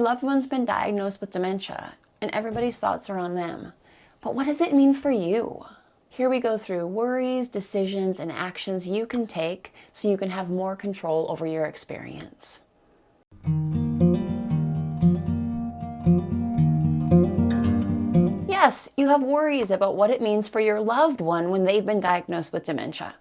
loved one's been diagnosed with dementia, and everybody's thoughts are on them. But what does it mean for you? Here we go through worries, decisions, and actions you can take so you can have more control over your experience. Yes, you have worries about what it means for your loved one when they've been diagnosed with dementia.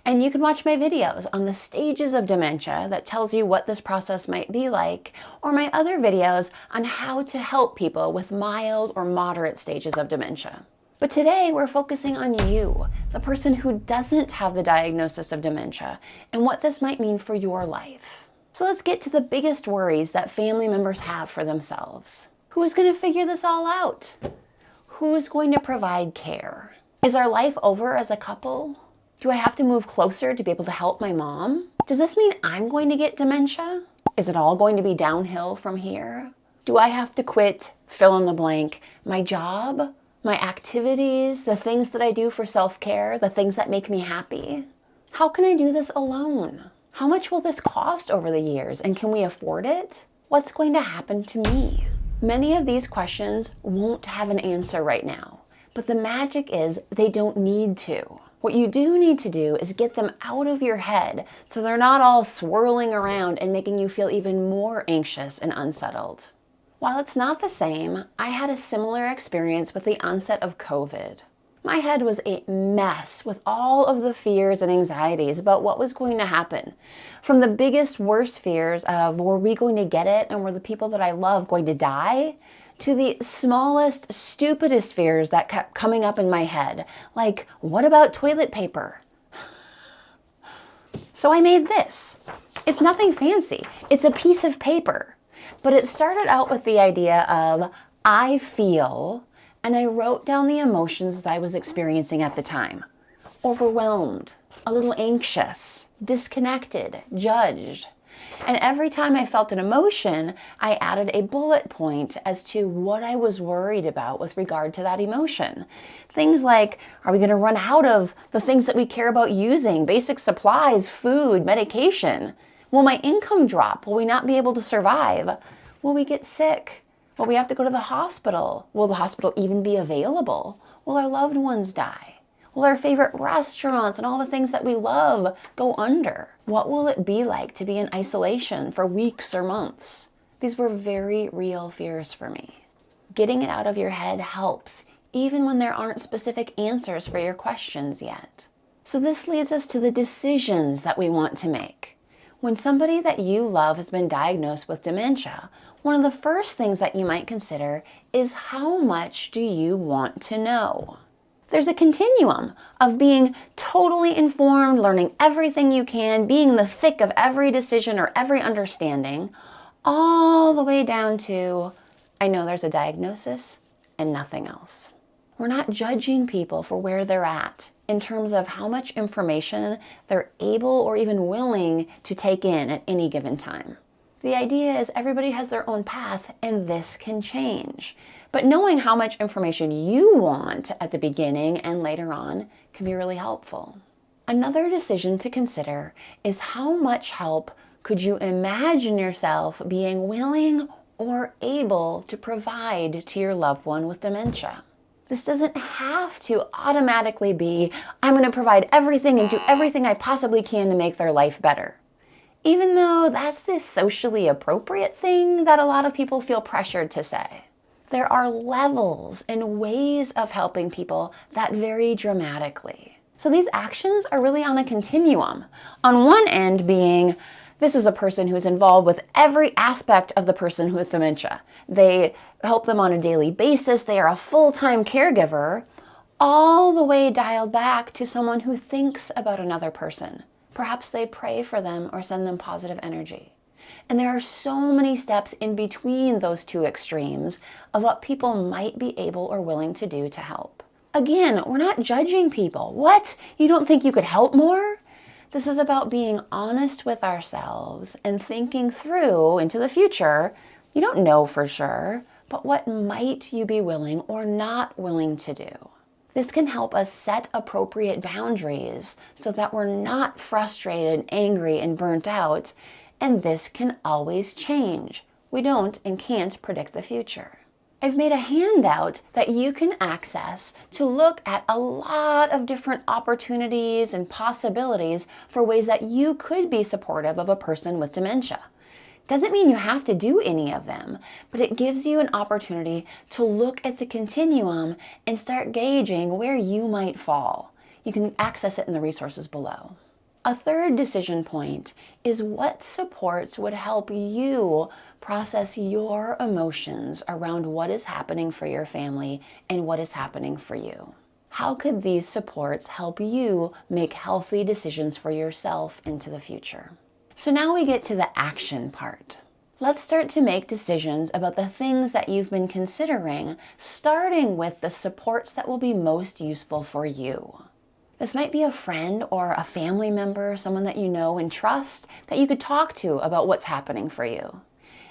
And you can watch my videos on the stages of dementia that tells you what this process might be like, or my other videos on how to help people with mild or moderate stages of dementia. But today we're focusing on you, the person who doesn't have the diagnosis of dementia, and what this might mean for your life. So let's get to the biggest worries that family members have for themselves. Who's going to figure this all out? Who's going to provide care? Is our life over as a couple? Do I have to move closer to be able to help my mom? Does this mean I'm going to get dementia? Is it all going to be downhill from here? Do I have to quit, fill in the blank, my job, my activities, the things that I do for self-care, the things that make me happy? How can I do this alone? How much will this cost over the years, and can we afford it? What's going to happen to me? Many of these questions won't have an answer right now, but the magic is they don't need to. What you do need to do is get them out of your head so they're not all swirling around and making you feel even more anxious and unsettled. While it's not the same, I had a similar experience with the onset of COVID. My head was a mess with all of the fears and anxieties about what was going to happen. From the biggest, worst fears of, were we going to get it and were the people that I love going to die? To the smallest, stupidest fears that kept coming up in my head, like, what about toilet paper? So I made this. It's nothing fancy. It's a piece of paper. But it started out with the idea of, I feel, and I wrote down the emotions that I was experiencing at the time. Overwhelmed, a little anxious, disconnected, judged. And every time I felt an emotion, I added a bullet point as to what I was worried about with regard to that emotion. Things like, are we going to run out of the things that we care about using? Basic supplies, food, medication. Will my income drop? Will we not be able to survive? Will we get sick? Will we have to go to the hospital? Will the hospital even be available? Will our loved ones die? Will our favorite restaurants and all the things that we love go under? What will it be like to be in isolation for weeks or months? These were very real fears for me. Getting it out of your head helps, even when there aren't specific answers for your questions yet. So this leads us to the decisions that we want to make. When somebody that you love has been diagnosed with dementia, one of the first things that you might consider is, how much do you want to know? There's a continuum of being totally informed, learning everything you can, being in the thick of every decision or every understanding, all the way down to, I know there's a diagnosis and nothing else. We're not judging people for where they're at in terms of how much information they're able or even willing to take in at any given time. The idea is everybody has their own path, and this can change. But knowing how much information you want at the beginning and later on can be really helpful. Another decision to consider is, how much help could you imagine yourself being willing or able to provide to your loved one with dementia? This doesn't have to automatically be, I'm going to provide everything and do everything I possibly can to make their life better. Even though that's the socially appropriate thing that a lot of people feel pressured to say. There are levels and ways of helping people that vary dramatically. So these actions are really on a continuum. On one end being, this is a person who is involved with every aspect of the person with dementia. They help them on a daily basis. They are a full-time caregiver, all the way dialed back to someone who thinks about another person. Perhaps they pray for them or send them positive energy. And there are so many steps in between those two extremes of what people might be able or willing to do to help. Again, we're not judging people. What? You don't think you could help more? This is about being honest with ourselves and thinking through into the future. You don't know for sure, but what might you be willing or not willing to do? This can help us set appropriate boundaries so that we're not frustrated, angry, and burnt out. And this can always change. We don't and can't predict the future. I've made a handout that you can access to look at a lot of different opportunities and possibilities for ways that you could be supportive of a person with dementia. Doesn't mean you have to do any of them, but it gives you an opportunity to look at the continuum and start gauging where you might fall. You can access it in the resources below. A third decision point is what supports would help you process your emotions around what is happening for your family and what is happening for you. How could these supports help you make healthy decisions for yourself into the future? So now we get to the action part. Let's start to make decisions about the things that you've been considering, starting with the supports that will be most useful for you. This might be a friend or a family member, someone that you know and trust that you could talk to about what's happening for you.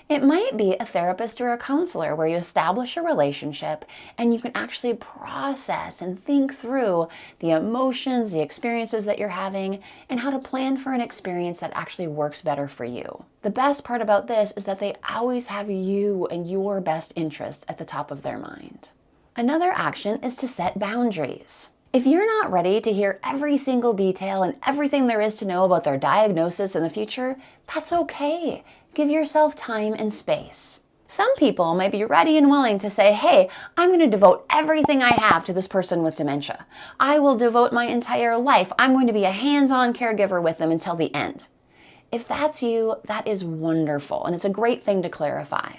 It might be a therapist or a counselor where you establish a relationship and you can actually process and think through the emotions, the experiences that you're having, and how to plan for an experience that actually works better for you. The best part about this is that they always have you and your best interests at the top of their mind. Another action is to set boundaries. If you're not ready to hear every single detail and everything there is to know about their diagnosis in the future, that's okay. Give yourself time and space. Some people might be ready and willing to say, hey, I'm going to devote everything I have to this person with dementia. I will devote my entire life. I'm going to be a hands-on caregiver with them until the end. If that's you, that is wonderful, and it's a great thing to clarify.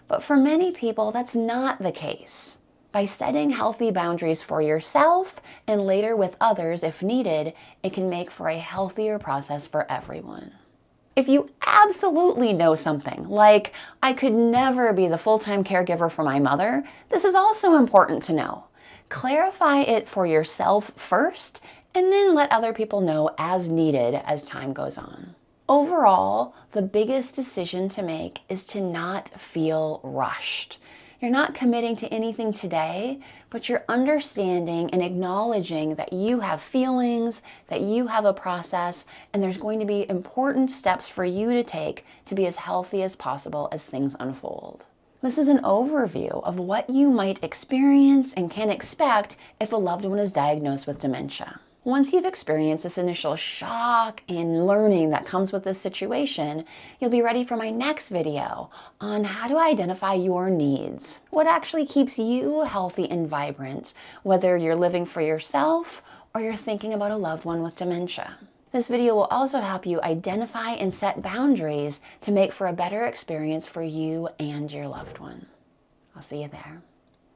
But for many people, that's not the case. By setting healthy boundaries for yourself and later with others if needed, it can make for a healthier process for everyone. If you absolutely know something, like I could never be the full-time caregiver for my mother, this is also important to know. Clarify it for yourself first, and then let other people know as needed as time goes on. Overall, the biggest decision to make is to not feel rushed. You're not committing to anything today, but you're understanding and acknowledging that you have feelings, that you have a process, and there's going to be important steps for you to take to be as healthy as possible as things unfold. This is an overview of what you might experience and can expect if a loved one is diagnosed with dementia. Once you've experienced this initial shock and learning that comes with this situation, you'll be ready for my next video on how to identify your needs. What actually keeps you healthy and vibrant, whether you're living for yourself or you're thinking about a loved one with dementia. This video will also help you identify and set boundaries to make for a better experience for you and your loved one. I'll see you there.